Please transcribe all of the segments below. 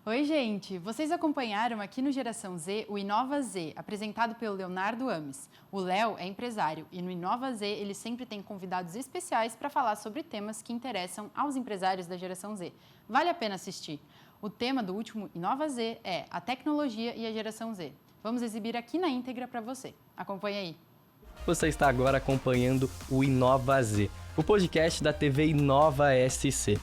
Oi, gente! Vocês acompanharam aqui no Geração Z o Inova Z, apresentado pelo Leonardo Ames. O Léo é empresário e no Inova Z ele sempre tem convidados especiais para falar sobre temas que interessam aos empresários da Geração Z. Vale a pena assistir. O tema do último Inova Z é a tecnologia e a Geração Z. Vamos exibir aqui na íntegra para você. Acompanhe aí. Você está agora acompanhando o Inova Z, o podcast da TV Inova SC.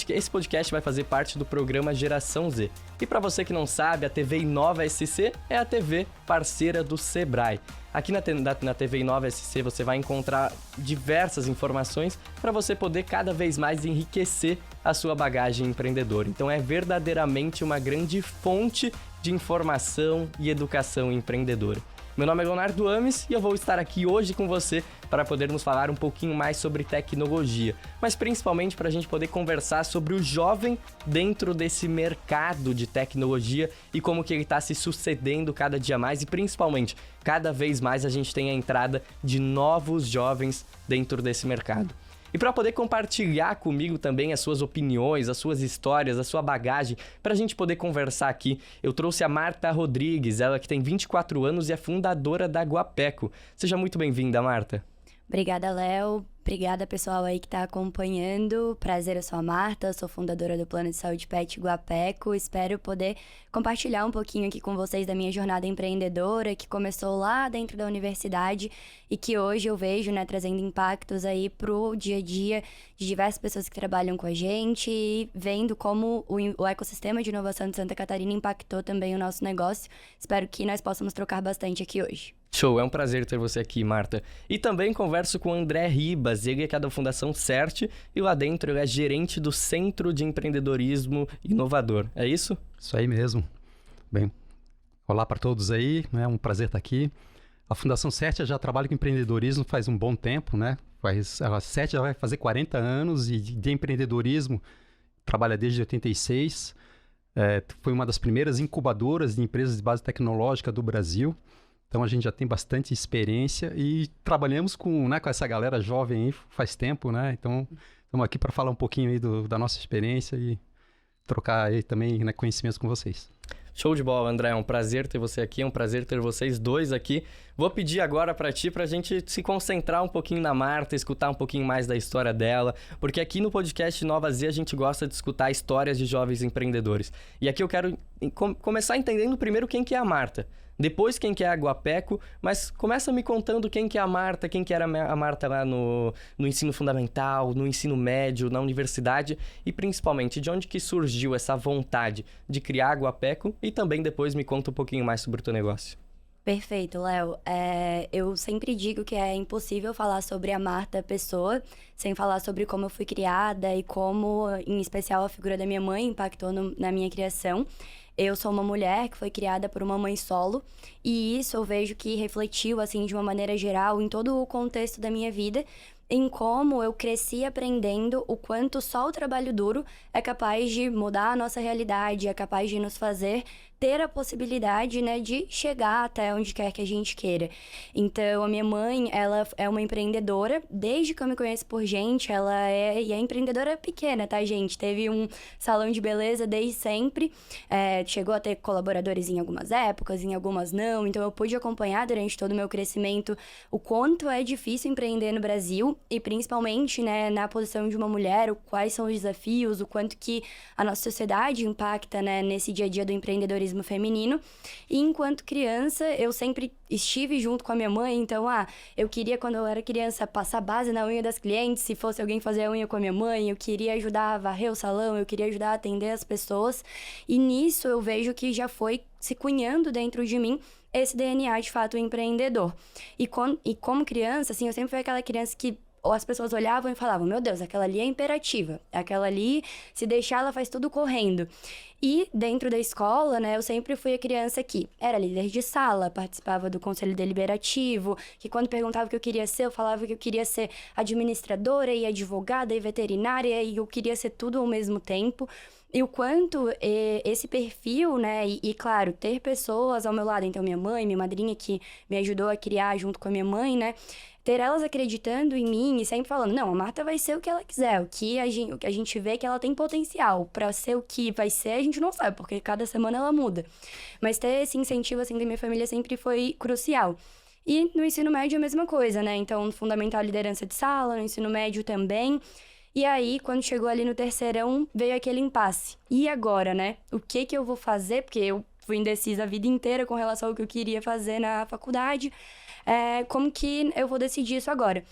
Esse podcast vai fazer parte do programa Geração Z. E para você que não sabe, a TV Inova SC é a TV parceira do Sebrae. Aqui na TV Inova SC você vai encontrar diversas informações para você poder cada vez mais enriquecer a sua bagagem empreendedora. Então é verdadeiramente uma grande fonte de informação e educação empreendedora. Meu nome é Leonardo Ames e eu vou estar aqui hoje com você para podermos falar um pouquinho mais sobre tecnologia, mas principalmente para a gente poder conversar sobre o jovem dentro desse mercado de tecnologia e como que ele está se sucedendo cada dia mais e principalmente, cada vez mais a gente tem a entrada de novos jovens dentro desse mercado. E para poder compartilhar comigo também as suas opiniões, as suas histórias, a sua bagagem, para a gente poder conversar aqui, eu trouxe a Marta Rodrigues, ela que tem 24 anos e é fundadora da Guapeco. Seja muito bem-vinda, Marta. Obrigada, Léo. Obrigada, pessoal aí que está acompanhando. Prazer, eu sou a Marta, sou fundadora do Plano de Saúde Pet Guapeco. Espero poder compartilhar um pouquinho aqui com vocês da minha jornada empreendedora, que começou lá dentro da universidade e que hoje eu vejo, trazendo impactos aí pro dia a dia de diversas pessoas que trabalham com a gente e vendo como o ecossistema de inovação de Santa Catarina impactou também o nosso negócio. Espero que nós possamos trocar bastante aqui hoje. Show, é um prazer ter você aqui, Marta. E também converso com o André Ribas, ele é da Fundação CERT e lá dentro ele é gerente do Centro de Empreendedorismo Inovador. É isso? Isso aí mesmo. Bem, olá para todos aí, é um prazer estar aqui. A Fundação CERT já trabalha com empreendedorismo faz um bom tempo, A CERT já vai fazer 40 anos e de empreendedorismo trabalha desde 86. Foi uma das primeiras incubadoras de empresas de base tecnológica do Brasil. Então a gente já tem bastante experiência e trabalhamos com essa galera jovem aí faz tempo, Então estamos aqui para falar um pouquinho aí da nossa experiência e trocar aí também conhecimentos com vocês. Show de bola, André. É um prazer ter você aqui, é um prazer ter vocês dois aqui. Vou pedir agora para ti, para a gente se concentrar um pouquinho na Marta, escutar um pouquinho mais da história dela, porque aqui no podcast Nova Z a gente gosta de escutar histórias de jovens empreendedores. E aqui eu quero começar entendendo primeiro quem que é a Marta, depois quem que é a Guapeco, mas começa me contando quem que é a Marta, quem que era a Marta lá no ensino fundamental, no ensino médio, na universidade e principalmente de onde que surgiu essa vontade de criar a Guapeco e também depois me conta um pouquinho mais sobre o teu negócio. Perfeito, Léo. Eu sempre digo que é impossível falar sobre a Marta pessoa sem falar sobre como eu fui criada e como, em especial, a figura da minha mãe impactou na minha criação. Eu sou uma mulher que foi criada por uma mãe solo e isso eu vejo que refletiu, assim, de uma maneira geral em todo o contexto da minha vida, em como eu cresci aprendendo o quanto só o trabalho duro é capaz de mudar a nossa realidade, é capaz de nos fazer ter a possibilidade, de chegar até onde quer que a gente queira. Então, a minha mãe, ela é uma empreendedora, desde que eu me conheço por gente, e é empreendedora pequena, tá, gente? Teve um salão de beleza desde sempre, chegou a ter colaboradores em algumas épocas, em algumas não, então eu pude acompanhar durante todo o meu crescimento o quanto é difícil empreender no Brasil, e principalmente, na posição de uma mulher, quais são os desafios, o quanto que a nossa sociedade impacta, nesse dia a dia do empreendedorismo feminino. E enquanto criança, eu sempre estive junto com a minha mãe, então, eu queria, quando eu era criança, passar base na unha das clientes, se fosse alguém fazer a unha com a minha mãe, eu queria ajudar a varrer o salão, eu queria ajudar a atender as pessoas, e nisso eu vejo que já foi se cunhando dentro de mim esse DNA, de fato, empreendedor. E como criança, assim, eu sempre fui aquela criança que as pessoas olhavam e falavam, meu Deus, aquela ali é imperativa, aquela ali, se deixar, ela faz tudo correndo. E dentro da escola, eu sempre fui a criança que era líder de sala, participava do conselho deliberativo, que quando perguntava o que eu queria ser, eu falava que eu queria ser administradora e advogada e veterinária, e eu queria ser tudo ao mesmo tempo. E o quanto esse perfil, né, e claro, ter pessoas ao meu lado, então minha mãe, minha madrinha que me ajudou a criar junto com a minha mãe, né, ter elas acreditando em mim e sempre falando, não, a Marta vai ser o que ela quiser, o que a gente vê que ela tem potencial. Pra ser o que vai ser, a gente não sabe, porque cada semana ela muda. Mas ter esse incentivo, assim, da minha família sempre foi crucial. E no ensino médio a mesma coisa, né? Então, no fundamental, liderança de sala, no ensino médio também. E aí, quando chegou ali no terceirão, veio aquele impasse. E agora, né? O que eu vou fazer? Porque eu fui indecisa a vida inteira com relação ao que eu queria fazer na faculdade. Como que eu vou decidir isso agora?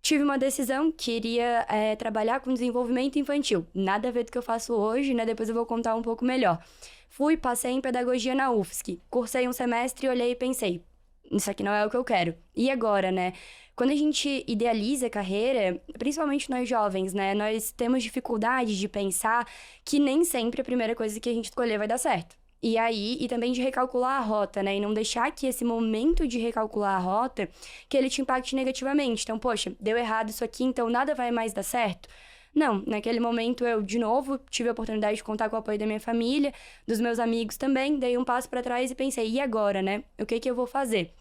Tive uma decisão, queria trabalhar com desenvolvimento infantil. Nada a ver do que eu faço hoje, né? Depois eu vou contar um pouco melhor. Passei em pedagogia na UFSC. Cursei um semestre, olhei e pensei, isso aqui não é o que eu quero. E agora, né? Quando a gente idealiza a carreira, principalmente nós jovens, né? Nós temos dificuldade de pensar que nem sempre a primeira coisa que a gente escolher vai dar certo. E aí, e também de recalcular a rota, né? E não deixar que esse momento de recalcular a rota, que ele te impacte negativamente. Então, poxa, deu errado isso aqui, então nada vai mais dar certo? Não, naquele momento eu, de novo, tive a oportunidade de contar com o apoio da minha família, dos meus amigos também, dei um passo para trás e pensei, e agora, né? O que eu vou fazer?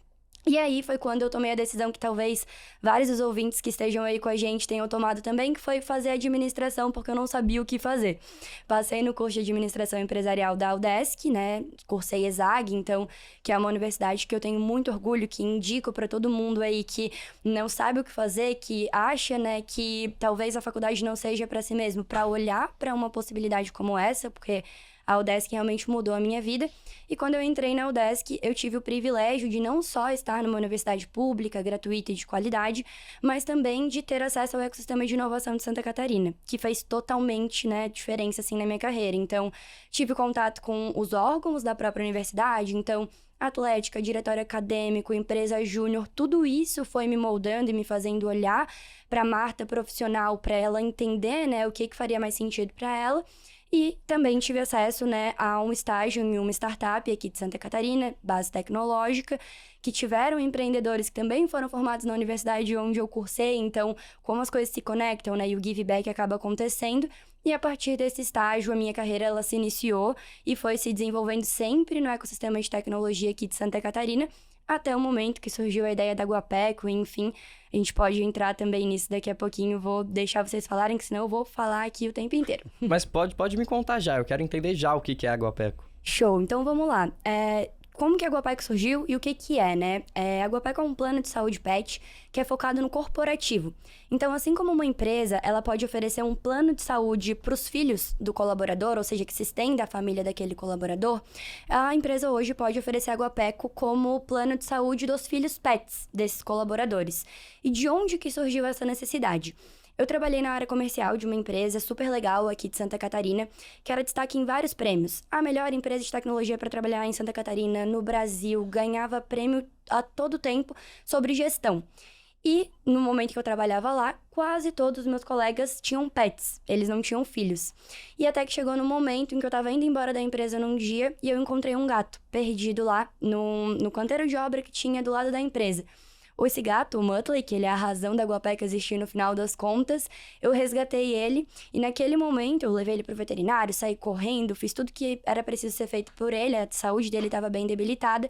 E aí foi quando eu tomei a decisão que talvez vários dos ouvintes que estejam aí com a gente tenham tomado também, que foi fazer administração, porque eu não sabia o que fazer. Passei no curso de administração empresarial da UDESC, né? Cursei ESAG, então, que é uma universidade que eu tenho muito orgulho, que indico para todo mundo aí que não sabe o que fazer, que acha, né, que talvez a faculdade não seja para si mesmo, para olhar para uma possibilidade como essa, porque a UDESC realmente mudou a minha vida. E quando eu entrei na UDESC, eu tive o privilégio de não só estar numa universidade pública, gratuita e de qualidade, mas também de ter acesso ao ecossistema de inovação de Santa Catarina, que fez totalmente, né, diferença, assim, na minha carreira. Então, tive contato com os órgãos da própria universidade, então, atlética, diretório acadêmico, empresa júnior, tudo isso foi me moldando e me fazendo olhar para a Marta profissional, para ela entender, né, o que faria mais sentido para ela. E também tive acesso, né, a um estágio em uma startup aqui de Santa Catarina, base tecnológica, que tiveram empreendedores que também foram formados na universidade onde eu cursei. Então, como as coisas se conectam, né, e o give back acaba acontecendo. E a partir desse estágio, a minha carreira ela se iniciou e foi se desenvolvendo sempre no ecossistema de tecnologia aqui de Santa Catarina, até o momento que surgiu a ideia da Guapeco, enfim, a gente pode entrar também nisso daqui a pouquinho, vou deixar vocês falarem, que senão eu vou falar aqui o tempo inteiro. Mas pode me contar já, eu quero entender já o que é a Guapeco. Show, então vamos lá. Como que a Guapeco surgiu e o que é, né? A Guapeco é um plano de saúde pet que é focado no corporativo. Então, assim como uma empresa, ela pode oferecer um plano de saúde para os filhos do colaborador, ou seja, que se estende à família daquele colaborador, a empresa hoje pode oferecer a Guapeco como plano de saúde dos filhos pets desses colaboradores. E de onde que surgiu essa necessidade? Eu trabalhei na área comercial de uma empresa super legal aqui de Santa Catarina, que era destaque em vários prêmios. A melhor empresa de tecnologia para trabalhar em Santa Catarina, no Brasil, ganhava prêmio a todo tempo sobre gestão. E no momento que eu trabalhava lá, quase todos os meus colegas tinham pets, eles não tinham filhos. E até que chegou no momento em que eu estava indo embora da empresa num dia e eu encontrei um gato perdido lá no canteiro de obra que tinha do lado da empresa. Esse gato, o Muttley, que ele é a razão da Guapeco existir no final das contas, eu resgatei ele e naquele momento eu levei ele pro veterinário, saí correndo, fiz tudo que era preciso ser feito por ele, a saúde dele estava bem debilitada.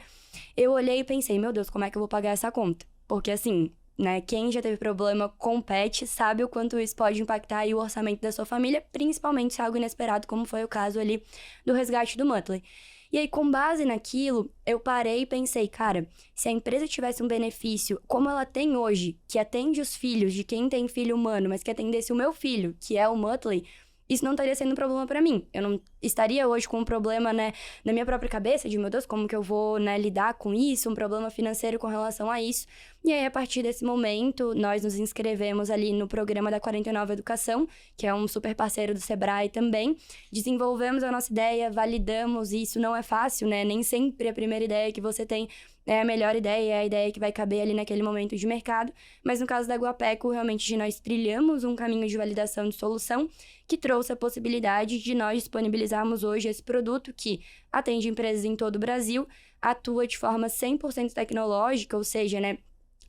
Eu olhei e pensei, meu Deus, como é que eu vou pagar essa conta? Porque assim, né, quem já teve problema com pet sabe o quanto isso pode impactar aí o orçamento da sua família, principalmente se é algo inesperado, como foi o caso ali do resgate do Muttley. E aí, com base naquilo, eu parei e pensei, cara, se a empresa tivesse um benefício como ela tem hoje, que atende os filhos de quem tem filho humano, mas que atendesse o meu filho, que é o Muttley, isso não estaria sendo um problema pra mim. Eu não estaria hoje com um problema, né, na minha própria cabeça, de, meu Deus, como que eu vou, né, lidar com isso, um problema financeiro com relação a isso. E aí, a partir desse momento, nós nos inscrevemos ali no programa da 49 Educação, que é um super parceiro do Sebrae também. Desenvolvemos a nossa ideia, validamos, e isso não é fácil, né? Nem sempre a primeira ideia que você tem é a melhor ideia, é a ideia que vai caber ali naquele momento de mercado. Mas no caso da Guapeco, realmente nós trilhamos um caminho de validação de solução que trouxe a possibilidade de nós disponibilizarmos hoje esse produto que atende empresas em todo o Brasil, atua de forma 100% tecnológica, ou seja, né,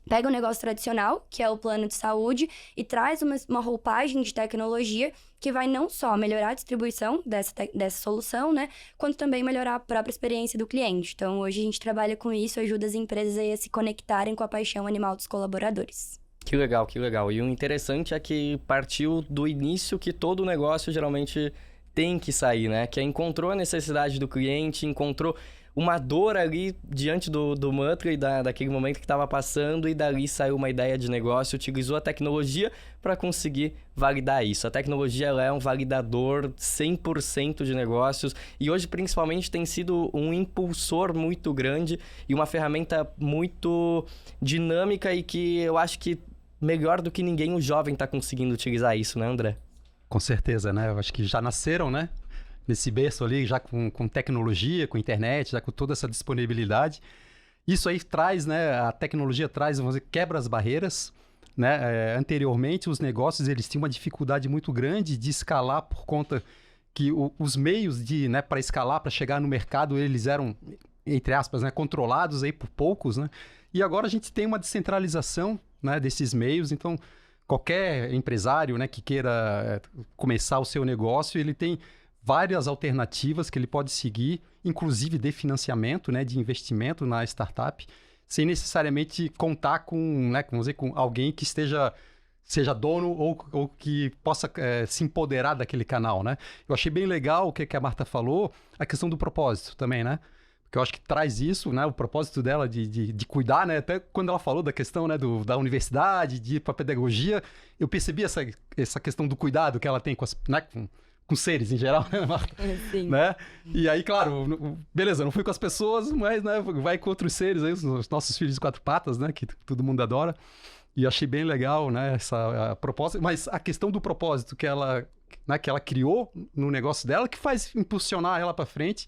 pega o negócio tradicional, que é o plano de saúde, e traz uma roupagem de tecnologia que vai não só melhorar a distribuição dessa solução, né? Quanto também melhorar a própria experiência do cliente. Então, hoje a gente trabalha com isso, ajuda as empresas aí a se conectarem com a paixão animal dos colaboradores. Que legal, que legal. E o interessante é que partiu do início que todo negócio geralmente tem que sair, né? Que encontrou a necessidade do cliente, encontrou uma dor ali diante do Muttley, daquele momento que estava passando, e dali saiu uma ideia de negócio, utilizou a tecnologia para conseguir validar isso. A tecnologia ela é um validador 100% de negócios e hoje principalmente tem sido um impulsor muito grande e uma ferramenta muito dinâmica e que eu acho que melhor do que ninguém o jovem está conseguindo utilizar isso, né, André? Com certeza, né? Eu acho que já nasceram, né? Nesse berço ali, já com tecnologia, com internet, já com toda essa disponibilidade. Isso aí traz, né? A tecnologia traz, vamos dizer, quebra as barreiras, né? Anteriormente, os negócios, eles tinham uma dificuldade muito grande de escalar por conta que os meios né, para escalar, para chegar no mercado, eles eram, entre aspas, né, controlados aí por poucos, né? E agora a gente tem uma descentralização, né, desses meios, então qualquer empresário, né, que queira começar o seu negócio, ele tem várias alternativas que ele pode seguir, inclusive de financiamento, né, de investimento na startup, sem necessariamente contar com, né, vamos dizer, com alguém que seja dono ou que possa se empoderar daquele canal, né? Eu achei bem legal o que a Marta falou, a questão do propósito também, né? Porque eu acho que traz isso, né? O propósito dela de cuidar, né? Até quando ela falou da questão, né, da universidade, de ir para pedagogia, eu percebi essa questão do cuidado que ela tem com com seres em geral, né, Marta? Sim. Né? E aí, claro, beleza, não fui com as pessoas, mas, né, vai com outros seres aí, os nossos filhos de 4 patas, né, que todo mundo adora. E achei bem legal, né, essa proposta. Mas a questão do propósito que ela criou no negócio dela, que faz impulsionar ela para frente,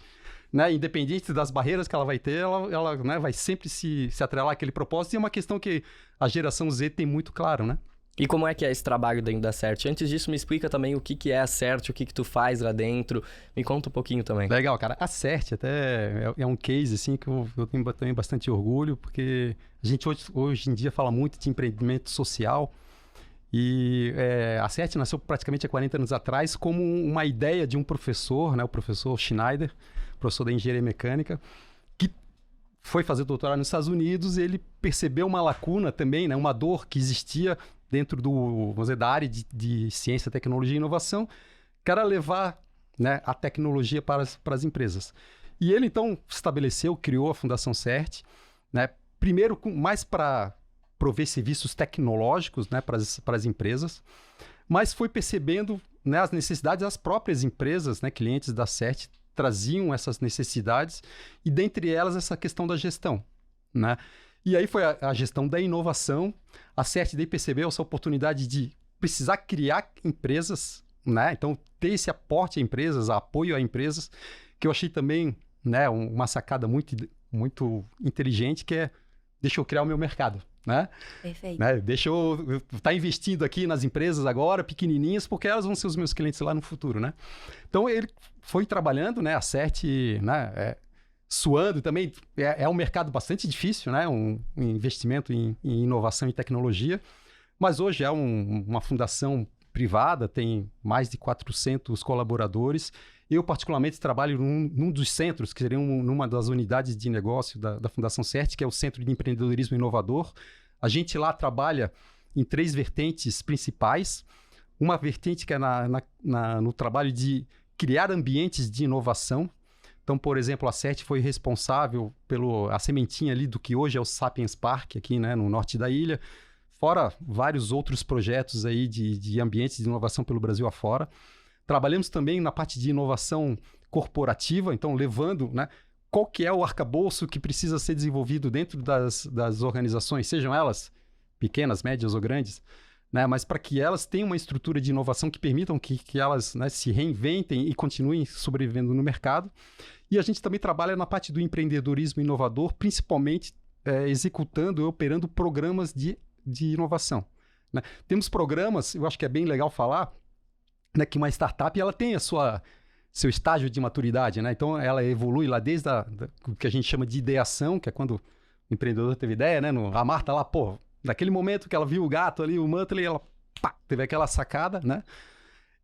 né, independente das barreiras que ela vai ter, ela né, vai sempre se atrelar àquele propósito. E é uma questão que a geração Z tem muito claro, né? E como é que é esse trabalho dentro da CERT? Antes disso, me explica também o que é a CERT, o que tu faz lá dentro. Me conta um pouquinho também. Legal, cara. A CERT até é um case assim, que eu tenho também bastante orgulho, porque a gente hoje em dia fala muito de empreendimento social. E a CERT nasceu praticamente há 40 anos atrás como uma ideia de um professor, né, o professor Schneider, professor da engenharia mecânica, que foi fazer doutorado nos Estados Unidos. E ele percebeu uma lacuna também, né, uma dor que existia dentro vamos dizer, da área de ciência, tecnologia e inovação, que era levar, né, a tecnologia para as empresas. E ele, então, criou a Fundação CERT, né, primeiro mais para prover serviços tecnológicos, né, para as empresas, mas foi percebendo, né, as necessidades das próprias empresas, né, clientes da CERT traziam essas necessidades, e dentre elas essa questão da gestão, né? E aí foi a gestão da inovação. A CERT daí percebeu essa oportunidade de precisar criar empresas, né? Então, ter esse aporte a empresas, apoio a empresas, que eu achei também, né, uma sacada muito, muito inteligente, que é, deixa eu criar o meu mercado, né? Perfeito. Né? Deixa eu estar investindo aqui nas empresas agora, pequenininhas, porque elas vão ser os meus clientes lá no futuro, né? Então, ele foi trabalhando, né, a CERT, né, suando também. É um mercado bastante difícil, né? Um investimento em inovação e tecnologia, mas hoje é uma fundação privada, tem mais de 400 colaboradores. Eu, particularmente, trabalho num dos centros, que seria numa das unidades de negócio da Fundação CERT, que é o Centro de Empreendedorismo Inovador. A gente lá trabalha em 3 vertentes principais. Uma vertente que é no trabalho de criar ambientes de inovação. Então, por exemplo, a CERT foi responsável pela sementinha ali do que hoje é o Sapiens Park, aqui, né, no norte da ilha, fora vários outros projetos aí de ambientes de inovação pelo Brasil afora. Trabalhamos também na parte de inovação corporativa, então levando, né, qual que é o arcabouço que precisa ser desenvolvido dentro das organizações, sejam elas pequenas, médias ou grandes, né, mas para que elas tenham uma estrutura de inovação que permitam que elas, né, se reinventem e continuem sobrevivendo no mercado. E a gente também trabalha na parte do empreendedorismo inovador, principalmente executando e operando programas de inovação, né? Temos programas, eu acho que é bem legal falar, né, que uma startup ela tem seu estágio de maturidade, né? Então ela evolui lá desde o que a gente chama de ideação, que é quando o empreendedor teve ideia, né? A Marta lá, naquele momento que ela viu o gato ali, o Muttley, ela teve aquela sacada, né?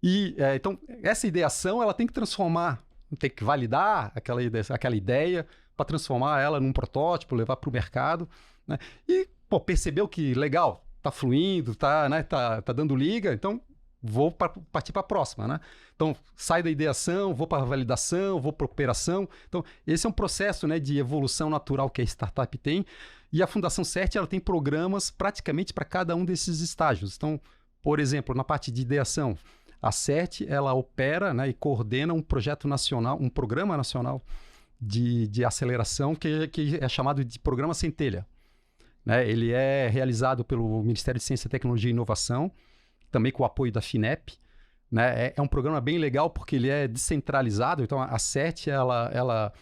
E então, essa ideação, ela tem que transformar, tem que validar aquela ideia para transformar ela num protótipo, levar para o mercado, né? E, percebeu que legal, tá fluindo, né, tá dando liga, então vou partir para a próxima, né? Então, sai da ideação, vou para a validação, vou para a operação. Então, esse é um processo, né, de evolução natural que a startup tem. E a Fundação CERT, ela tem programas praticamente para cada um desses estágios. Então, por exemplo, na parte de ideação, a CERT, ela opera, né, e coordena um projeto nacional, um programa nacional de aceleração que é chamado de Programa Centelha. Né? Ele é realizado pelo Ministério de Ciência, Tecnologia e Inovação, também com o apoio da FINEP. Né? É um programa bem legal porque ele é descentralizado, então a CERT ela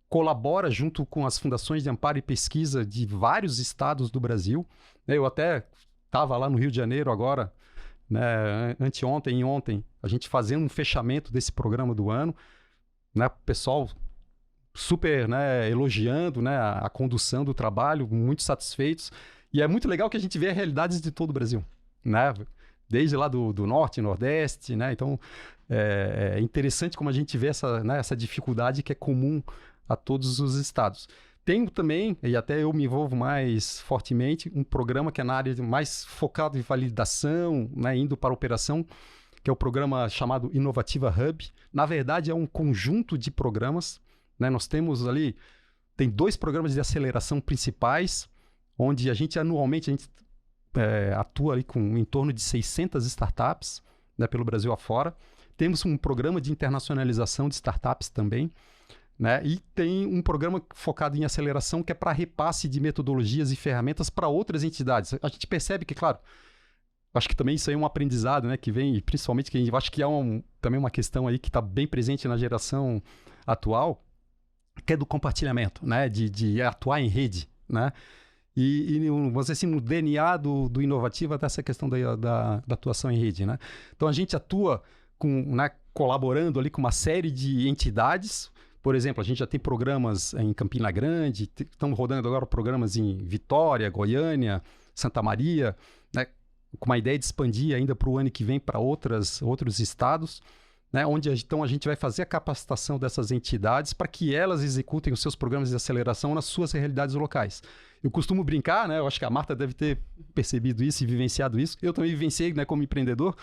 colabora junto com as fundações de amparo e pesquisa de vários estados do Brasil. Eu até estava lá no Rio de Janeiro agora, né, anteontem e ontem, a gente fazendo um fechamento desse programa do ano, né, o pessoal super, né, elogiando, né, a condução do trabalho, muito satisfeitos, e é muito legal que a gente vê realidades de todo o Brasil, né, desde lá do norte, nordeste, né, então é interessante como a gente vê essa dificuldade que é comum a todos os estados. Tenho também, e até eu me envolvo mais fortemente, um programa que é na área mais focado em validação, né, indo para a operação, que é o programa chamado Inovativa Hub. Na verdade, é um conjunto de programas, né? Nós temos ali, tem 2 programas de aceleração principais, onde anualmente a gente atua ali com em torno de 600 startups, né, pelo Brasil afora. Temos um programa de internacionalização de startups também, né? E tem um programa focado em aceleração que é para repasse de metodologias e ferramentas para outras entidades. A gente percebe que, claro, acho que também isso aí é um aprendizado, né, que vem, principalmente, que a gente acho que também uma questão aí que está bem presente na geração atual, que é do compartilhamento, né, de atuar em rede, né? E vamos dizer assim, no DNA do Inovativa está essa questão da atuação em rede, né? Então a gente atua né, colaborando ali com uma série de entidades. Por exemplo, a gente já tem programas em Campina Grande, estamos rodando agora programas em Vitória, Goiânia, Santa Maria, né, com uma ideia de expandir ainda para o ano que vem para outros estados, né, onde então a gente vai fazer a capacitação dessas entidades para que elas executem os seus programas de aceleração nas suas realidades locais. Eu costumo brincar, né, eu acho que a Marta deve ter percebido isso e vivenciado isso, eu também vivenciei, né, como empreendedor,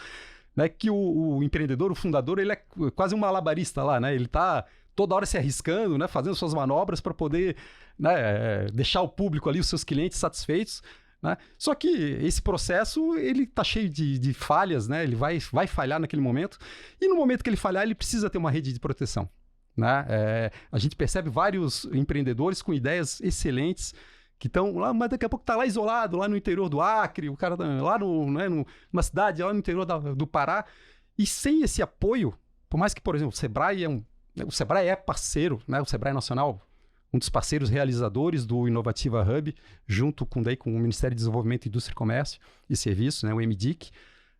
né, que o empreendedor, o fundador, ele é quase um malabarista lá, né, ele está toda hora se arriscando, né, fazendo suas manobras para poder, né, deixar o público ali, os seus clientes satisfeitos, né? Só que esse processo, ele está cheio de falhas, né? Ele vai falhar naquele momento, e no momento que ele falhar, ele precisa ter uma rede de proteção, né? A gente percebe vários empreendedores com ideias excelentes que estão lá, mas daqui a pouco está lá isolado, lá no interior do Acre, o cara lá numa cidade lá no interior do Pará, e sem esse apoio, por mais que, por exemplo, o Sebrae é parceiro, né? O Sebrae Nacional, um dos parceiros realizadores do Inovativa Hub, junto com o Ministério de Desenvolvimento, Indústria, Comércio e Serviços, né? O MDIC.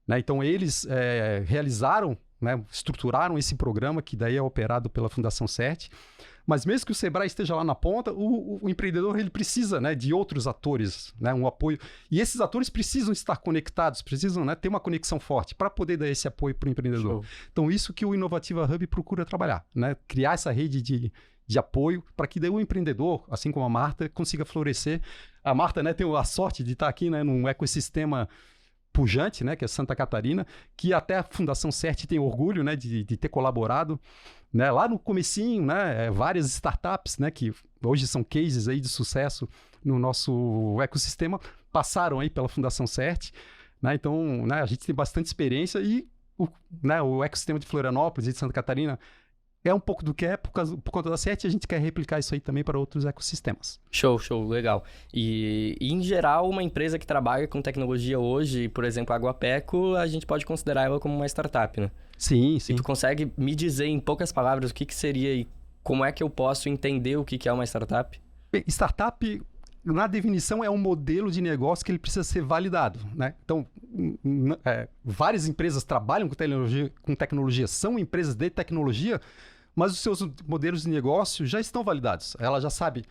Né? Então, eles realizaram, né? Estruturaram esse programa, que daí é operado pela Fundação CERT. Mas mesmo que o Sebrae esteja lá na ponta, o empreendedor ele precisa, né, de outros atores, né, um apoio. E esses atores precisam estar conectados, precisam, né, ter uma conexão forte para poder dar esse apoio para o empreendedor. Show. Então, isso que o Inovativa Hub procura trabalhar, né, criar essa rede de apoio para que daí o empreendedor, assim como a Marta, consiga florescer. A Marta, né, tem a sorte de estar aqui, né, num ecossistema pujante, né, que é Santa Catarina, que até a Fundação CERT tem orgulho, né, de ter colaborado, né, lá no comecinho, né, várias startups, né, que hoje são cases aí de sucesso no nosso ecossistema, passaram aí pela Fundação CERT, né, então, né, a gente tem bastante experiência e o ecossistema de Florianópolis e de Santa Catarina é um pouco do que é por conta da CERT, e a gente quer replicar isso aí também para outros ecossistemas. Show, legal. E em geral, uma empresa que trabalha com tecnologia hoje, por exemplo, a Aguapeco, a gente pode considerar ela como uma startup, né? Sim, sim. E tu consegue me dizer em poucas palavras o que seria e como é que eu posso entender o que é uma startup? Bem, startup, na definição, é um modelo de negócio que ele precisa ser validado, né? Então, várias empresas trabalham com tecnologia, são empresas de tecnologia, mas os seus modelos de negócio já estão validados. Ela já sabe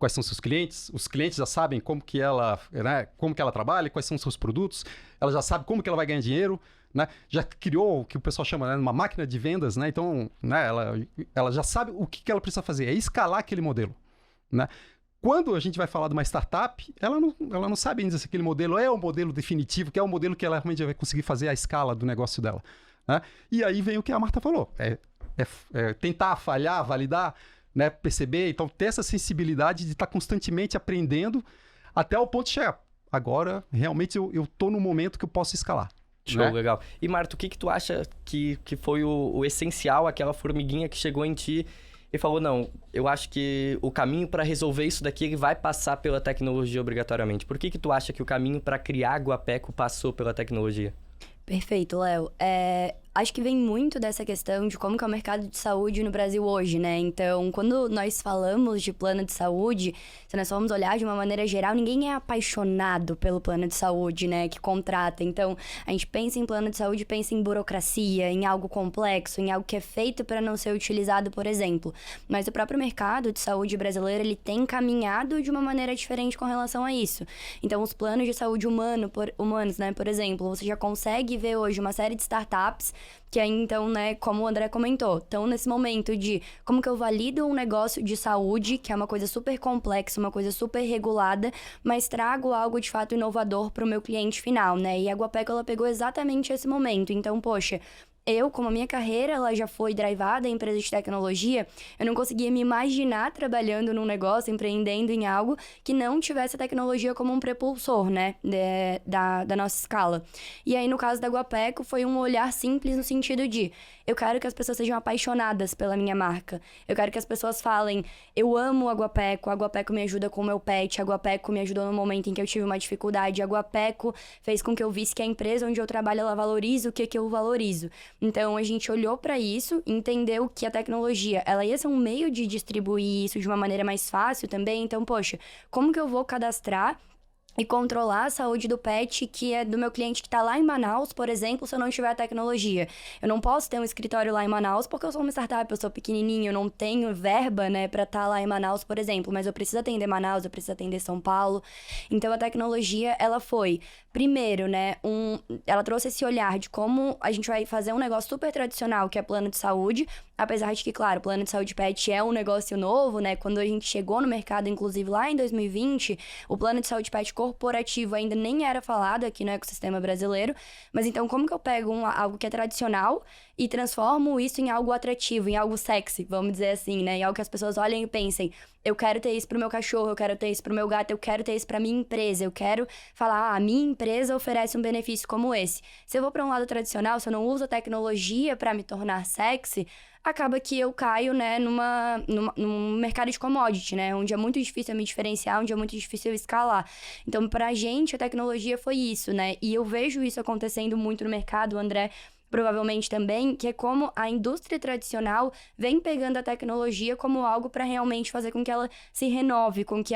quais são seus clientes, os clientes já sabem como que ela, né, como que ela trabalha, quais são os seus produtos, ela já sabe como que ela vai ganhar dinheiro, né? Já criou o que o pessoal chama, né, uma máquina de vendas, né? Então, né, ela já sabe o que ela precisa fazer, é escalar aquele modelo, né? Quando a gente vai falar de uma startup, ela não sabe ainda se aquele modelo é o modelo definitivo, que é o modelo que ela realmente vai conseguir fazer a escala do negócio dela, né? E aí vem o que a Marta falou, tentar, falhar, validar, né, perceber, então ter essa sensibilidade de estar constantemente aprendendo até o ponto de chegar. Agora, realmente, eu tô no momento que eu posso escalar. Show, né? legal. E Marta, o que tu acha que foi o essencial, aquela formiguinha que chegou em ti e falou, não, eu acho que o caminho para resolver isso daqui ele vai passar pela tecnologia obrigatoriamente. Por que tu acha que o caminho para criar a Guapeco passou pela tecnologia? Perfeito, Léo. Acho que vem muito dessa questão de como que é o mercado de saúde no Brasil hoje, né? Então, quando nós falamos de plano de saúde, se nós formos olhar de uma maneira geral, ninguém é apaixonado pelo plano de saúde, né? Que contrata. Então, a gente pensa em plano de saúde, pensa em burocracia, em algo complexo, em algo que é feito para não ser utilizado, por exemplo. Mas o próprio mercado de saúde brasileiro, ele tem caminhado de uma maneira diferente com relação a isso. Então, os planos de saúde humanos, né? Por exemplo, você já consegue ver hoje uma série de startups que aí, então, né, como o André comentou, estão nesse momento de como que eu valido um negócio de saúde, que é uma coisa super complexa, uma coisa super regulada, mas trago algo de fato inovador para o meu cliente final, né? E a Guapeco, ela pegou exatamente esse momento. Então, poxa, eu, como a minha carreira ela já foi drivada em empresa de tecnologia, eu não conseguia me imaginar trabalhando num negócio, empreendendo em algo que não tivesse a tecnologia como um propulsor, né, da nossa escala. E aí, no caso da Guapeco, foi um olhar simples no sentido de eu quero que as pessoas sejam apaixonadas pela minha marca. Eu quero que as pessoas falem, eu amo a Guapeco me ajuda com o meu pet, a Guapeco me ajudou no momento em que eu tive uma dificuldade, a Guapeco fez com que eu visse que a empresa onde eu trabalho, ela valoriza o que eu valorizo. Então, a gente olhou para isso, entendeu que a tecnologia, ela ia ser um meio de distribuir isso de uma maneira mais fácil também. Então, poxa, como que eu vou cadastrar e controlar a saúde do pet que é do meu cliente que está lá em Manaus, por exemplo, se eu não tiver a tecnologia? Eu não posso ter um escritório lá em Manaus porque eu sou uma startup, eu sou pequenininho, eu não tenho verba, né, para estar lá em Manaus, por exemplo, mas eu preciso atender Manaus, eu preciso atender São Paulo. Então, a tecnologia, ela foi, primeiro, né, ela trouxe esse olhar de como a gente vai fazer um negócio super tradicional, que é plano de saúde, apesar de que, claro, o plano de saúde pet é um negócio novo, né, quando a gente chegou no mercado, inclusive lá em 2020, o plano de saúde pet corporativo ainda nem era falado aqui no ecossistema brasileiro, mas então como que eu pego algo que é tradicional e transformo isso em algo atrativo, em algo sexy, vamos dizer assim, né, em algo que as pessoas olhem e pensem, eu quero ter isso pro meu cachorro, eu quero ter isso pro meu gato, eu quero ter isso pra minha empresa, eu quero falar, a minha empresa oferece um benefício como esse. Se eu vou pra um lado tradicional, se eu não uso a tecnologia pra me tornar sexy, acaba que eu caio, né, num mercado de commodity, né, onde é muito difícil eu me diferenciar, onde é muito difícil eu escalar. Então, pra gente, a tecnologia foi isso, né, e eu vejo isso acontecendo muito no mercado, o André provavelmente também, que é como a indústria tradicional vem pegando a tecnologia como algo para realmente fazer com que ela se renove, com que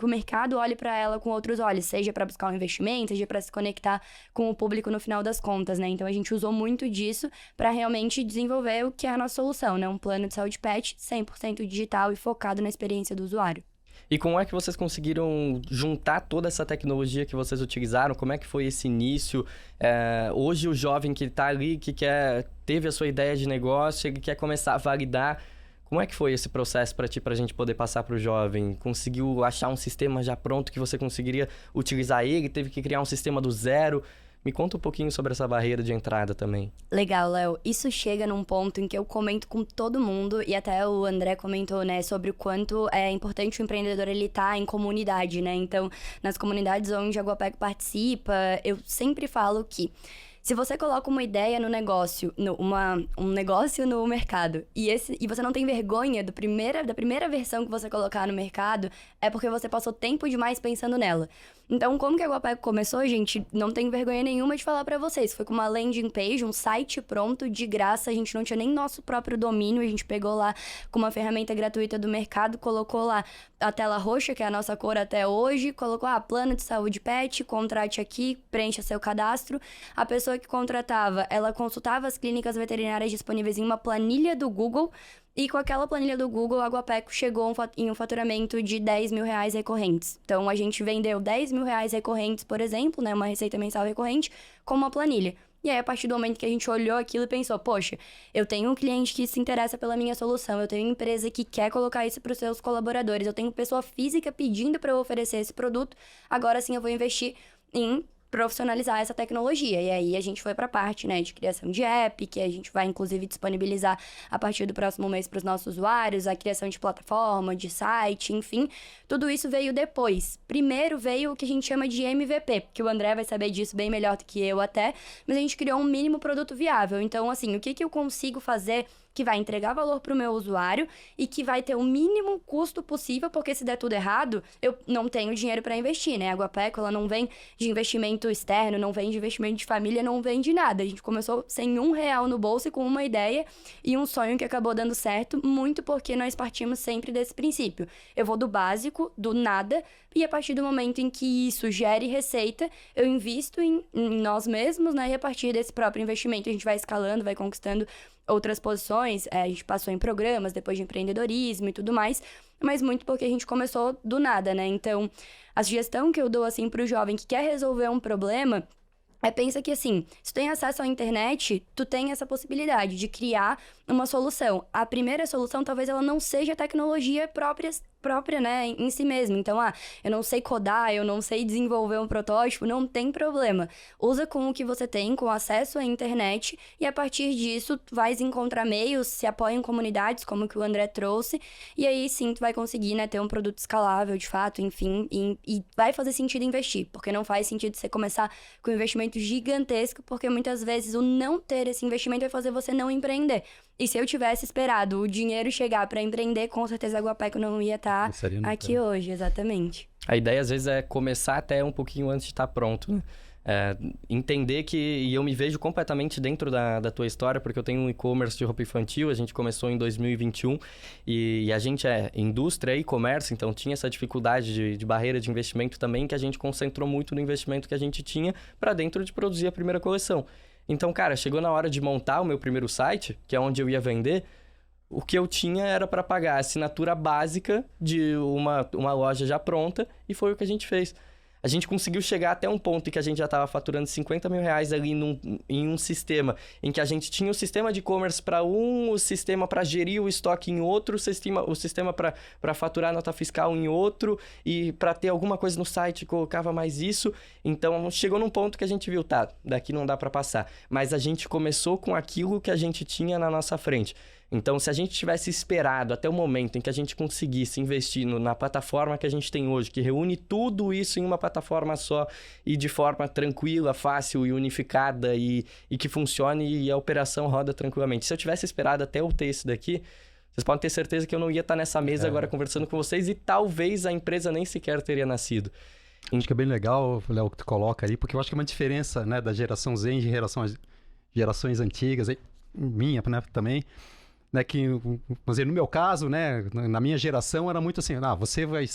o mercado olhe para ela com outros olhos, seja para buscar um investimento, seja para se conectar com o público no final das contas, né? Então a gente usou muito disso para realmente desenvolver o que é a nossa solução, né? Um plano de saúde pet 100% digital e focado na experiência do usuário. E como é que vocês conseguiram juntar toda essa tecnologia que vocês utilizaram? Como é que foi esse início? Hoje o jovem que está ali, que teve a sua ideia de negócio, ele quer começar a validar. Como é que foi esse processo para ti, para a gente poder passar para o jovem? Conseguiu achar um sistema já pronto que você conseguiria utilizar ele? Teve que criar um sistema do zero? Me conta um pouquinho sobre essa barreira de entrada também. Legal, Léo. Isso chega num ponto em que eu comento com todo mundo, e até o André comentou, né, sobre o quanto é importante o empreendedor ele estar em comunidade, né? Então, nas comunidades onde a Guapeco participa, eu sempre falo que se você coloca uma ideia no negócio, um negócio no mercado, e você não tem vergonha da primeira versão que você colocar no mercado, é porque você passou tempo demais pensando nela. Então, como que a Guapeco começou, gente? Não tenho vergonha nenhuma de falar pra vocês. Foi com uma landing page, um site pronto, de graça. A gente não tinha nem nosso próprio domínio. A gente pegou lá com uma ferramenta gratuita do mercado, colocou lá a tela roxa, que é a nossa cor até hoje, colocou, plano de saúde pet, contrate aqui, preencha seu cadastro. A pessoa que contratava, ela consultava as clínicas veterinárias disponíveis em uma planilha do Google, E com aquela planilha do Google, a Aguapeco chegou em um faturamento de R$10.000 recorrentes. Então, a gente vendeu R$10.000 recorrentes, por exemplo, né, uma receita mensal recorrente, com uma planilha. E aí, a partir do momento que a gente olhou aquilo e pensou, poxa, eu tenho um cliente que se interessa pela minha solução, eu tenho uma empresa que quer colocar isso para os seus colaboradores, eu tenho pessoa física pedindo para eu oferecer esse produto, agora sim eu vou investir em profissionalizar essa tecnologia. E aí a gente foi para a parte, né, de criação de app, que a gente vai inclusive disponibilizar a partir do próximo mês para os nossos usuários, a criação de plataforma, de site, enfim. Tudo isso veio depois. Primeiro veio o que a gente chama de MVP, que o André vai saber disso bem melhor do que eu até, mas a gente criou um mínimo produto viável. Então, assim, o que eu consigo fazer que vai entregar valor para o meu usuário e que vai ter o mínimo custo possível, porque se der tudo errado, eu não tenho dinheiro para investir, né? A Aguapeco, ela não vem de investimento externo, não vem de investimento de família, não vem de nada. A gente começou sem R$1 no bolso e com uma ideia e um sonho que acabou dando certo, muito porque nós partimos sempre desse princípio. Eu vou do básico, do nada, e a partir do momento em que isso gere receita, eu invisto em nós mesmos, né? E a partir desse próprio investimento, a gente vai escalando, vai conquistando outras posições, a gente passou em programas, depois de empreendedorismo e tudo mais, mas muito porque a gente começou do nada, né? Então, a sugestão que eu dou, assim, pro jovem que quer resolver um problema pensa que, assim, se tu tem acesso à internet, tu tem essa possibilidade de criar uma solução. A primeira solução, talvez ela não seja a tecnologia própria, né, em si mesma. Então, eu não sei codar, eu não sei desenvolver um protótipo, não tem problema. Usa com o que você tem, com acesso à internet, e a partir disso, tu vais encontrar meios, se apoia em comunidades, como que o André trouxe, e aí sim, tu vai conseguir, né, ter um produto escalável, de fato, enfim, e vai fazer sentido investir, porque não faz sentido você começar com um investimento gigantesco, porque muitas vezes o não ter esse investimento vai fazer você não empreender. E se eu tivesse esperado o dinheiro chegar para empreender, com certeza a Aguapeco não ia estar aqui hoje, exatamente. A ideia, às vezes, é começar até um pouquinho antes de estar pronto, né? Entender que... E eu me vejo completamente dentro da tua história, porque eu tenho um e-commerce de roupa infantil, a gente começou em 2021, e a gente é indústria e comércio, então tinha essa dificuldade de barreira de investimento também, que a gente concentrou muito no investimento que a gente tinha para dentro de produzir a primeira coleção. Então, cara, chegou na hora de montar o meu primeiro site, que é onde eu ia vender, o que eu tinha era para pagar a assinatura básica de uma loja já pronta, e foi o que a gente fez. A gente conseguiu chegar até um ponto em que a gente já estava faturando R$50 mil ali em um sistema, em que a gente tinha o sistema de e-commerce para o sistema para gerir o estoque em outro, o sistema para faturar a nota fiscal em outro, e para ter alguma coisa no site colocava mais isso. Então, chegou num ponto que a gente viu, tá, daqui não dá para passar. Mas a gente começou com aquilo que a gente tinha na nossa frente. Então, se a gente tivesse esperado até o momento em que a gente conseguisse investir na plataforma que a gente tem hoje, que reúne tudo isso em uma plataforma só e de forma tranquila, fácil e unificada e que funcione e a operação roda tranquilamente. Se eu tivesse esperado até eu ter isso daqui, vocês podem ter certeza que eu não ia estar nessa mesa agora conversando com vocês e talvez a empresa nem sequer teria nascido. Acho que é bem legal, Léo, que tu coloca aí, porque eu acho que é uma diferença, né, da geração Z em relação às gerações antigas, minha, né, também. Né, que, vamos dizer, no meu caso, né, na minha geração era muito assim, você vai...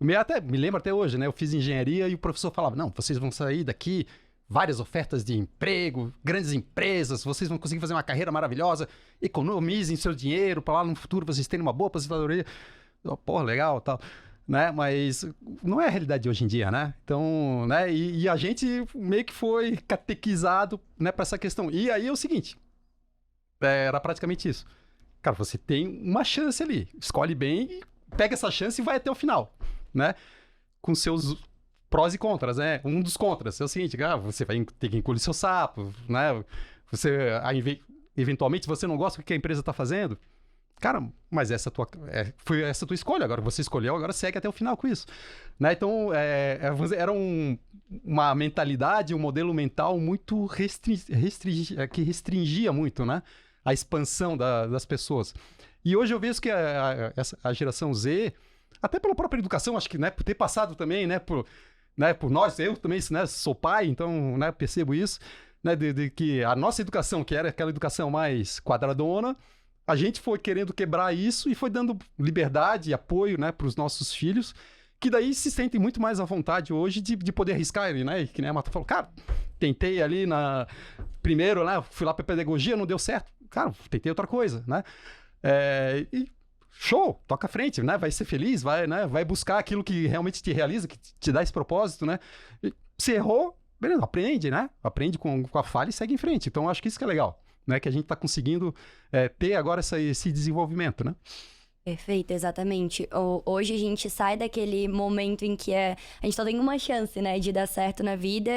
me lembro até hoje, né, eu fiz engenharia e o professor falava, não, vocês vão sair daqui, várias ofertas de emprego, grandes empresas, vocês vão conseguir fazer uma carreira maravilhosa, economizem seu dinheiro para lá no futuro vocês terem uma boa aposentadoria. Porra, legal, tal, né, mas não é a realidade de hoje em dia, né, então, né, e a gente meio que foi catequizado, né, para essa questão. E aí é o seguinte, era praticamente isso. Cara, você tem uma chance ali. Escolhe bem e pega essa chance e vai até o final, né? Com seus prós e contras, né? Um dos contras é o seguinte, você vai ter que encolher seu sapo, né? Eventualmente, se você não gosta do que a empresa está fazendo, cara, mas foi essa a tua escolha. Agora você escolheu, agora segue até o final com isso, né? Então, era uma mentalidade, um modelo mental muito que restringia muito, né? A expansão das pessoas. E hoje eu vejo que a geração Z, até pela própria educação, acho que, né, por ter passado também, né, por nós, eu também, né, sou pai, então, né, percebo isso, né, de que a nossa educação, que era aquela educação mais quadradona, a gente foi querendo quebrar isso e foi dando liberdade e apoio, né, para os nossos filhos, que daí se sentem muito mais à vontade hoje de poder arriscar, né, e que nem a Marta falou, cara, tentei ali primeiro, né, fui lá para pedagogia, não deu certo, cara, tentei outra coisa, né? E show, toca à frente, né? Vai ser feliz, vai buscar aquilo que realmente te realiza, que te dá esse propósito, né? E se errou, beleza, aprende, né? Aprende com a falha e segue em frente. Então, eu acho que isso que é legal, né? Que a gente está conseguindo ter agora esse desenvolvimento, né? Perfeito, exatamente. Hoje a gente sai daquele momento em que a gente só tem uma chance, né, de dar certo na vida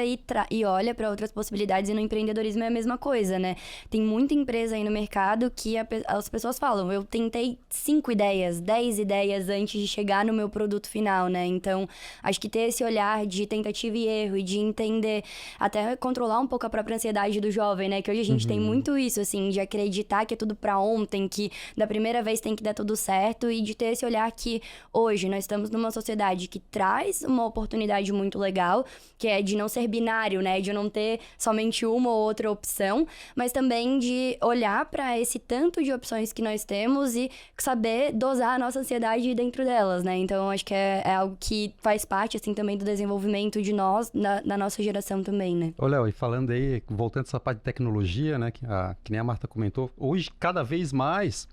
e olha para outras possibilidades, e no empreendedorismo é a mesma coisa, né? Tem muita empresa aí no mercado que as pessoas falam, eu tentei 5 ideias, 10 ideias antes de chegar no meu produto final, né? Então, acho que ter esse olhar de tentativa e erro e de entender, até controlar um pouco a própria ansiedade do jovem, né? Que hoje a gente tem muito isso, assim, de acreditar que é tudo pra ontem, que da primeira vez tem que dar tudo certo, e de ter esse olhar que hoje nós estamos numa sociedade que traz uma oportunidade muito legal, que é de não ser binário, né? De não ter somente uma ou outra opção, mas também de olhar para esse tanto de opções que nós temos e saber dosar a nossa ansiedade dentro delas, né? Então, acho que é algo que faz parte, assim, também do desenvolvimento de nós, da nossa geração também, né? Ô, Léo, e falando aí, voltando essa parte de tecnologia, né? Que nem a Marta comentou, hoje, cada vez mais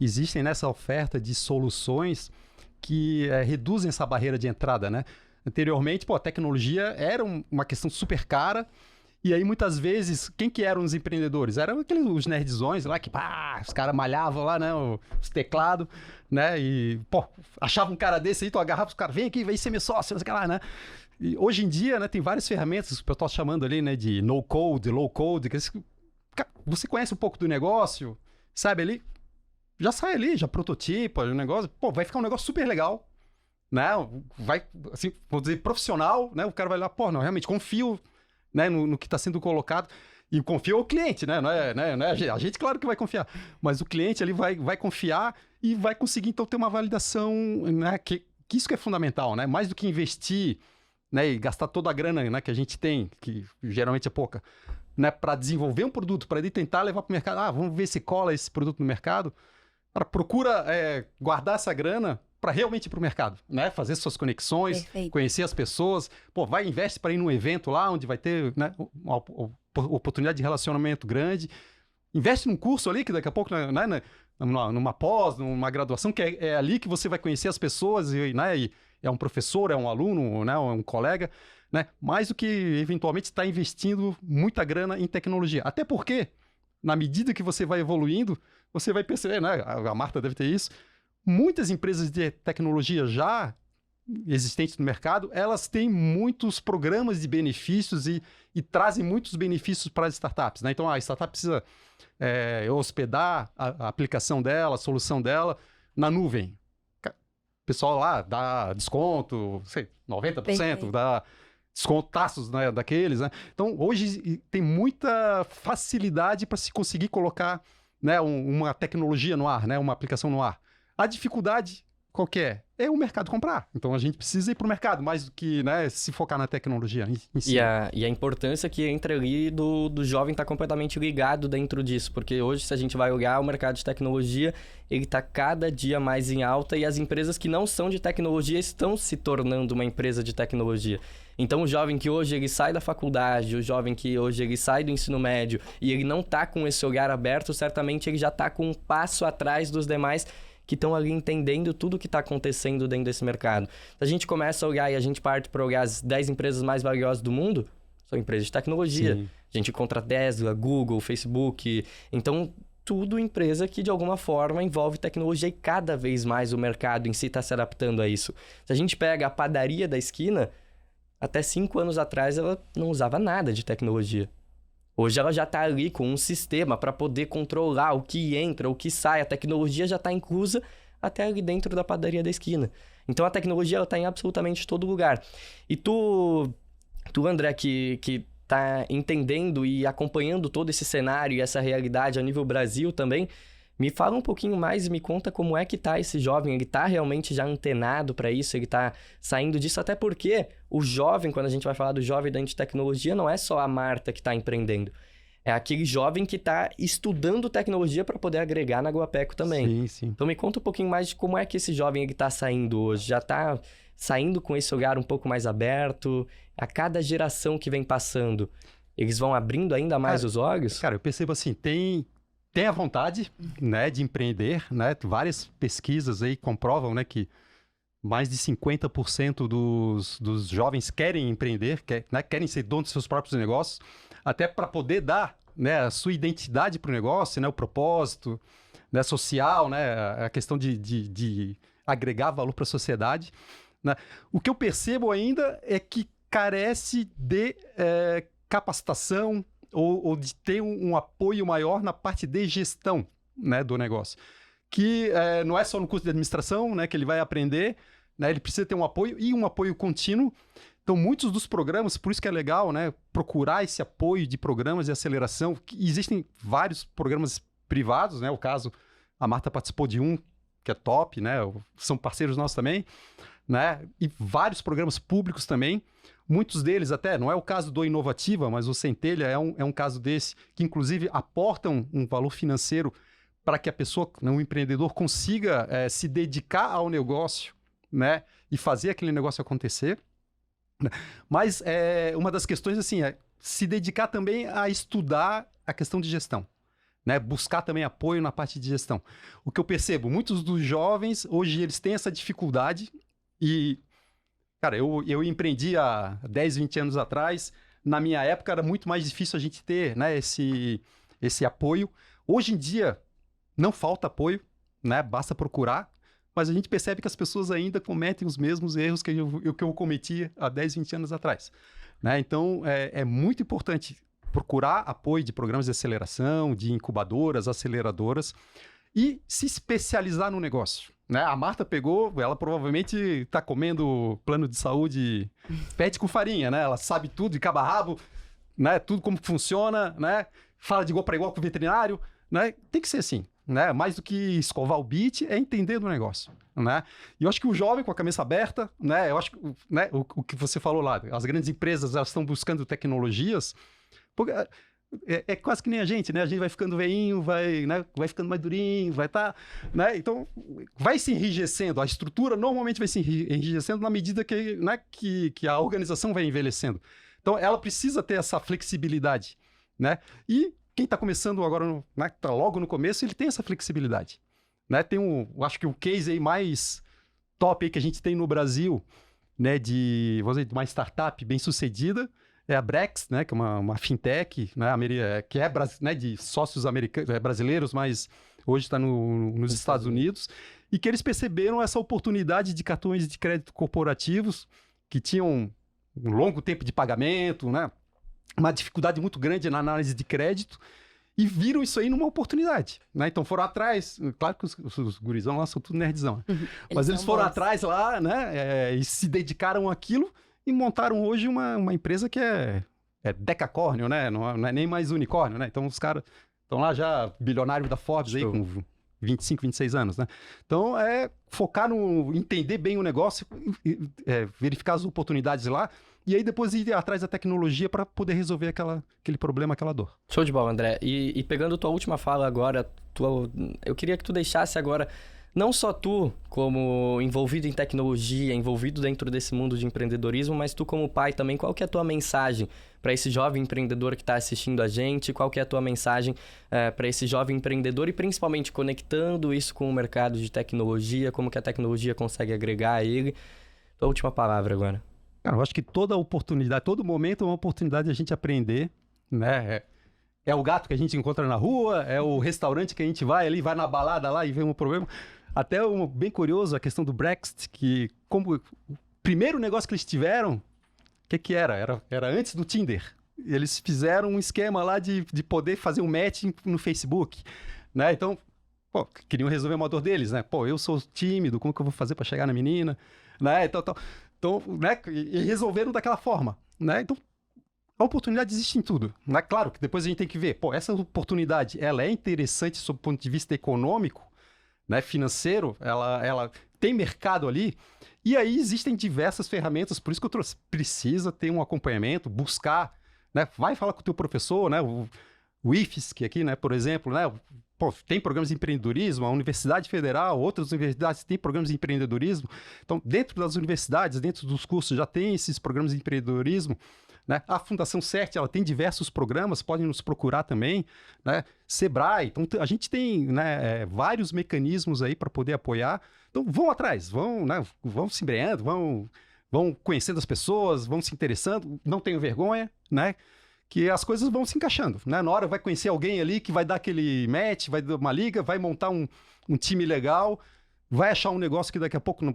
existem nessa oferta de soluções que reduzem essa barreira de entrada, né? Anteriormente, a tecnologia era uma questão super cara, e aí muitas vezes, quem que eram os empreendedores? Eram os nerdzões lá que, os caras malhavam lá, né? Os teclados, né? E, achava um cara desse aí, tu agarrava os caras, vem aqui, vem ser meu sócio, não sei o que lá, né? E hoje em dia, né, tem várias ferramentas que eu estou chamando ali, né, de no-code, low-code, que você conhece um pouco do negócio, sabe ali? Já sai ali, já prototipa o negócio, vai ficar um negócio super legal, né? Vai, assim, vou dizer, profissional, né? O cara vai lá, não, realmente confio, né, no que está sendo colocado, e confia o cliente, né? Não é a gente, claro que vai confiar, mas o cliente ali vai confiar e vai conseguir, então, ter uma validação, né? Que isso que é fundamental, né? Mais do que investir, né, e gastar toda a grana, né, que a gente tem, que geralmente é pouca, né, para desenvolver um produto, para ele tentar levar para o mercado, vamos ver se cola esse produto no mercado. Procura guardar essa grana para realmente ir para o mercado, né? Fazer suas conexões, Perfeito. Conhecer as pessoas. Investe para ir num evento lá onde vai ter, né, uma oportunidade de relacionamento grande. Investe num curso ali que daqui a pouco, né, numa pós, numa graduação, que é ali que você vai conhecer as pessoas, né, e é um professor, é um aluno, né, é um colega, né? Mais do que eventualmente estar investindo muita grana em tecnologia. Até porque, na medida que você vai evoluindo, você vai perceber, né? A Marta deve ter isso. Muitas empresas de tecnologia já existentes no mercado, elas têm muitos programas de benefícios e trazem muitos benefícios para as startups, né? Então, a startup precisa hospedar a aplicação dela, a solução dela na nuvem. O pessoal lá dá desconto, 90%, Perfeito. dá descontaços, né, daqueles, né? Então, hoje tem muita facilidade para se conseguir colocar, né, uma tecnologia no ar, né, uma aplicação no ar. A dificuldade qualquer é o mercado comprar. Então a gente precisa ir para o mercado mais do que, né, se focar na tecnologia em si. E a importância que entra ali do jovem estar completamente ligado dentro disso, porque hoje, se a gente vai olhar o mercado de tecnologia, ele está cada dia mais em alta, e as empresas que não são de tecnologia estão se tornando uma empresa de tecnologia. Então, o jovem que hoje ele sai da faculdade, o jovem que hoje ele sai do ensino médio e ele não está com esse olhar aberto, certamente ele já está com um passo atrás dos demais que estão ali entendendo tudo o que está acontecendo dentro desse mercado. Se a gente começa a olhar e a gente parte para olhar as 10 empresas mais valiosas do mundo, são empresas de tecnologia. Sim. A gente encontra Tesla, Google, Facebook. Então, tudo empresa que de alguma forma envolve tecnologia, e cada vez mais o mercado em si está se adaptando a isso. Se a gente pega a padaria da esquina, até 5 anos atrás ela não usava nada de tecnologia. Hoje ela já está ali com um sistema para poder controlar o que entra, o que sai. A tecnologia já está inclusa até ali dentro da padaria da esquina. Então a tecnologia está em absolutamente todo lugar. E tu André, que está entendendo e acompanhando todo esse cenário e essa realidade a nível Brasil também, me fala um pouquinho mais e me conta como é que tá esse jovem. Ele tá realmente já antenado para isso? Ele tá saindo disso? Até porque o jovem, quando a gente vai falar do jovem dentro de tecnologia, não é só a Marta que tá empreendendo. É aquele jovem que tá estudando tecnologia para poder agregar na Guapeco também. Sim, sim. Então me conta um pouquinho mais de como é que esse jovem ele tá saindo hoje. Já tá saindo com esse olhar um pouco mais aberto? A cada geração que vem passando, eles vão abrindo ainda mais os olhos? Cara, eu percebo assim, tem tem a vontade, né, de empreender, né? Várias pesquisas aí comprovam, né, que mais de 50% dos jovens querem empreender, querem ser donos dos seus próprios negócios, até para poder dar, né, a sua identidade para o negócio, né, o propósito, né, social, né, a questão de agregar valor para a sociedade. Né? O que eu percebo ainda é que carece de capacitação ou de ter um apoio maior na parte de gestão, né, do negócio. Que não é só no curso de administração, né, que ele vai aprender, né, ele precisa ter um apoio e um apoio contínuo. Então, muitos dos programas, por isso que é legal, né, procurar esse apoio de programas de aceleração. Existem vários programas privados, né, o caso, a Marta participou de um, que é top, né, são parceiros nossos também, né, e vários programas públicos também. Muitos deles até, não é o caso do Inovativa, mas o Centelha é um caso desse, que inclusive aportam um valor financeiro para que a pessoa, o empreendedor, consiga se dedicar ao negócio, né, e fazer aquele negócio acontecer. Mas uma das questões assim, é se dedicar também a estudar a questão de gestão, né, buscar também apoio na parte de gestão. O que eu percebo, muitos dos jovens, hoje eles têm essa dificuldade e... Cara, eu empreendi há 10, 20 anos atrás. Na minha época era muito mais difícil a gente ter, né, esse apoio. Hoje em dia não falta apoio, né, basta procurar. Mas a gente percebe que as pessoas ainda cometem os mesmos erros que eu cometi há 10, 20 anos atrás. Né? Então é muito importante procurar apoio de programas de aceleração, de incubadoras, aceleradoras e se especializar no negócio. Né? A Marta pegou, ela provavelmente está comendo plano de saúde pet com farinha, né? Ela sabe tudo de cabo a rabo, né? Tudo como funciona, né? Fala de igual para igual com o veterinário, né? Tem que ser assim, né? Mais do que escovar o beat, é entender do negócio, né? E eu acho que o jovem com a cabeça aberta, né? Eu acho que, né? O que você falou lá, as grandes empresas, elas estão buscando tecnologias, porque... É quase que nem a gente, né? A gente vai ficando veinho, né? Vai ficando mais durinho, vai estar... né? Então, vai se enrijecendo. A estrutura normalmente vai se enrijecendo na medida que, né, que a organização vai envelhecendo. Então, ela precisa ter essa flexibilidade, né? E quem está começando agora, né, está logo no começo, ele tem essa flexibilidade. Né? Tem acho que o case aí mais top aí que a gente tem no Brasil, né, de uma startup bem sucedida, é a Brex, né, que é uma fintech, né, que é né, de sócios americanos, brasileiros, mas hoje está nos Estados Unidos, e que eles perceberam essa oportunidade de cartões de crédito corporativos que tinham um longo tempo de pagamento, né, uma dificuldade muito grande na análise de crédito, e viram isso aí numa oportunidade. Né? Então foram atrás, claro que os gurizão lá são tudo nerdzão, né? Mas eles foram atrás lá, né, e se dedicaram àquilo, e montaram hoje uma empresa que é decacórnio, né? Não é nem mais unicórnio, né? Então os caras estão lá já bilionários da Forbes aí com 25, 26 anos, né? Então focar no entender bem o negócio, verificar as oportunidades lá e aí depois ir atrás da tecnologia para poder resolver aquele problema, aquela dor. Show de bola, André. E pegando tua última fala agora, eu queria que tu deixasse agora... Não só tu, como envolvido em tecnologia, envolvido dentro desse mundo de empreendedorismo, mas tu como pai também, qual que é a tua mensagem para esse jovem empreendedor que está assistindo a gente? Qual que é a tua mensagem para esse jovem empreendedor e principalmente conectando isso com o mercado de tecnologia, como que a tecnologia consegue agregar a ele? Tua última palavra agora. Cara, eu acho que toda oportunidade, todo momento é uma oportunidade de a gente aprender, né? É o gato que a gente encontra na rua, é o restaurante que a gente vai ali, vai na balada lá e vê um problema... Até bem curioso a questão do Brexit, que como o primeiro negócio que eles tiveram, o que era? Era antes do Tinder. Eles fizeram um esquema lá de poder fazer um matching no Facebook, né? Então, queriam resolver uma dor deles, né? Eu sou tímido, como que eu vou fazer para chegar na menina? Né? Então, né? E resolveram daquela forma, né? Então, a oportunidade existe em tudo, né? Claro que depois a gente tem que ver, essa oportunidade, ela é interessante sob o ponto de vista econômico, né, financeiro, ela tem mercado ali, e aí existem diversas ferramentas, por isso que eu trouxe, precisa ter um acompanhamento, buscar, né, vai falar com o teu professor, né, o IFSC aqui, né, por exemplo, né, tem programas de empreendedorismo, a Universidade Federal, outras universidades têm programas de empreendedorismo. Então, dentro das universidades, dentro dos cursos, já tem esses programas de empreendedorismo, né? A Fundação CERT, ela tem diversos programas, podem nos procurar também, né? Sebrae, então a gente tem, né, vários mecanismos aí para poder apoiar. Então, vão atrás, vão se embreando, vão conhecendo as pessoas, vão se interessando, não tenham vergonha, né? Que as coisas vão se encaixando, né? Na hora vai conhecer alguém ali que vai dar aquele match, vai dar uma liga, vai montar um time legal, vai achar um negócio que daqui a pouco,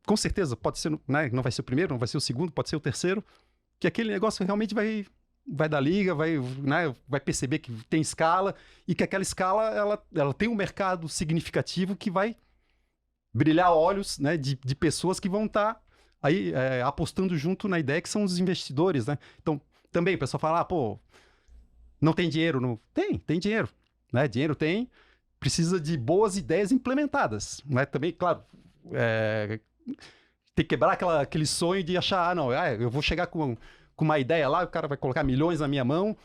com certeza, pode ser, né? Não vai ser o primeiro, não vai ser o segundo, pode ser o terceiro, que aquele negócio realmente vai dar liga, né? Vai perceber que tem escala e que aquela escala, ela tem um mercado significativo que vai brilhar olhos, né? De pessoas que vão estar aí apostando junto na ideia, que são os investidores, né? Então, também o pessoal fala, não tem dinheiro. Não... Tem dinheiro, né? Dinheiro tem, precisa de boas ideias implementadas, né? Também, claro, tem que quebrar aquele sonho de achar, eu vou chegar com uma ideia lá, o cara vai colocar milhões na minha mão,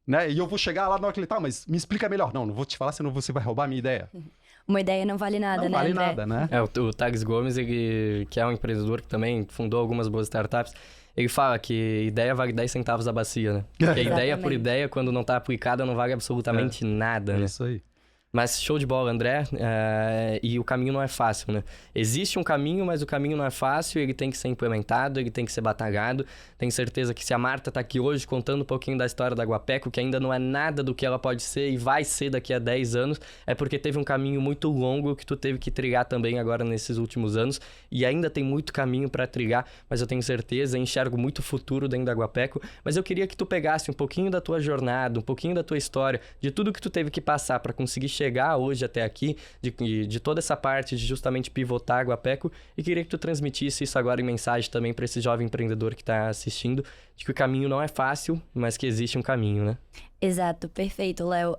né? E eu vou chegar lá na hora que ele mas me explica melhor. Não vou te falar, senão você vai roubar a minha ideia. Uma ideia não vale nada, né? Não vale nada, né? O Tags Gomes, ele, que é um empreendedor que também fundou algumas boas startups, ele fala que ideia vale 10 centavos a bacia, né? Porque ideia por ideia, quando não tá aplicada, não vale absolutamente nada, né? Isso aí. Mas show de bola, André. E o caminho não é fácil, né? Existe um caminho, mas o caminho não é fácil. Ele tem que ser implementado, ele tem que ser batalhado. Tenho certeza que se a Marta tá aqui hoje contando um pouquinho da história da Aguapeco, que ainda não é nada do que ela pode ser e vai ser daqui a 10 anos, é porque teve um caminho muito longo que tu teve que trilhar também agora nesses últimos anos. E ainda tem muito caminho para trilhar, mas eu tenho certeza, enxergo muito futuro dentro da Aguapeco. Mas eu queria que tu pegasse um pouquinho da tua jornada, um pouquinho da tua história, de tudo que tu teve que passar para conseguir chegar hoje até aqui, de toda essa parte de justamente pivotar a Aguapeco, e queria que tu transmitisse isso agora em mensagem também para esse jovem empreendedor que está assistindo, de que o caminho não é fácil, mas que existe um caminho, né? Exato, perfeito, Léo.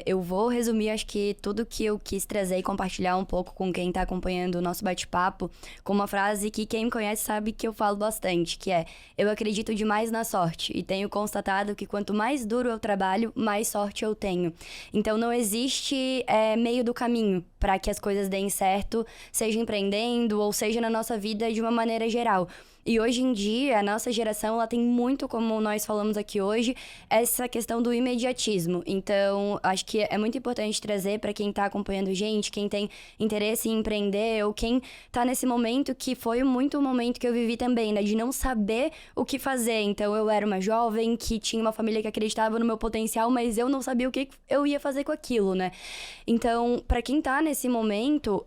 Eu vou resumir, acho que tudo que eu quis trazer e compartilhar um pouco com quem tá acompanhando o nosso bate-papo, com uma frase que quem me conhece sabe que eu falo bastante, que é: eu acredito demais na sorte e tenho constatado que quanto mais duro eu trabalho, mais sorte eu tenho. Então não existe meio do caminho para que as coisas deem certo, seja empreendendo ou seja na nossa vida de uma maneira geral. E hoje em dia, a nossa geração, ela tem muito, como nós falamos aqui hoje, essa questão do imediatismo. Então, acho que é muito importante trazer para quem está acompanhando gente, quem tem interesse em empreender, ou quem está nesse momento, que foi muito o momento que eu vivi também, né? De não saber o que fazer. Então, eu era uma jovem que tinha uma família que acreditava no meu potencial, mas eu não sabia o que eu ia fazer com aquilo, né? Então, para quem está nesse momento,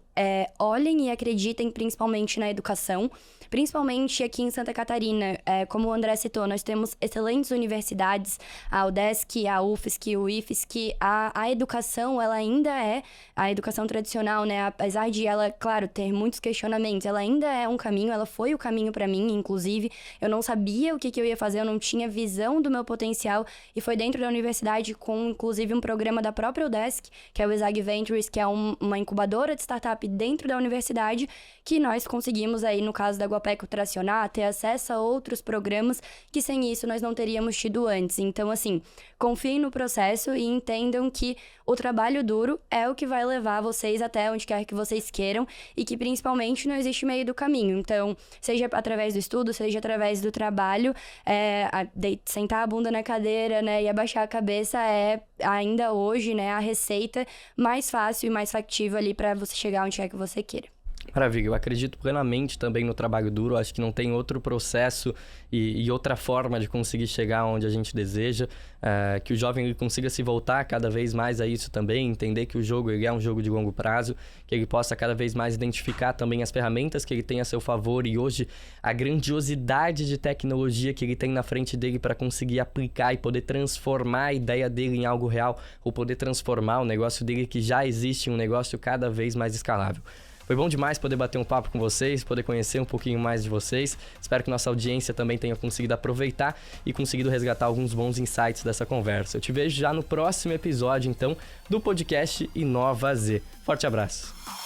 olhem e acreditem principalmente na educação. Principalmente aqui em Santa Catarina, como o André citou, nós temos excelentes universidades, a UDESC, a UFSC, o IFSC. A educação, ela ainda é a educação tradicional, né? Apesar de ela, claro, ter muitos questionamentos, ela ainda é um caminho, ela foi o caminho para mim, inclusive. Eu não sabia o que eu ia fazer, eu não tinha visão do meu potencial, e foi dentro da universidade com, inclusive, um programa da própria UDESC, que é o ESAG Ventures, que é uma incubadora de startup dentro da universidade, que nós conseguimos aí, no caso da Aguapeco, tracionar, ter acesso a outros programas que sem isso nós não teríamos tido antes. Então, assim, confiem no processo e entendam que o trabalho duro é o que vai levar vocês até onde quer que vocês queiram, e que principalmente não existe meio do caminho. Então, seja através do estudo, seja através do trabalho, sentar a bunda na cadeira, né, e abaixar a cabeça é ainda hoje, né, a receita mais fácil e mais factível ali para você chegar onde quer que você queira. Maravilha, eu acredito plenamente também no trabalho duro, acho que não tem outro processo e outra forma de conseguir chegar onde a gente deseja, que o jovem ele consiga se voltar cada vez mais a isso também, entender que o jogo ele é um jogo de longo prazo, que ele possa cada vez mais identificar também as ferramentas que ele tem a seu favor, e hoje a grandiosidade de tecnologia que ele tem na frente dele para conseguir aplicar e poder transformar a ideia dele em algo real, ou poder transformar o negócio dele que já existe em um negócio cada vez mais escalável. Foi bom demais poder bater um papo com vocês, poder conhecer um pouquinho mais de vocês. Espero que nossa audiência também tenha conseguido aproveitar e conseguido resgatar alguns bons insights dessa conversa. Eu te vejo já no próximo episódio, então, do podcast Inova Z. Forte abraço!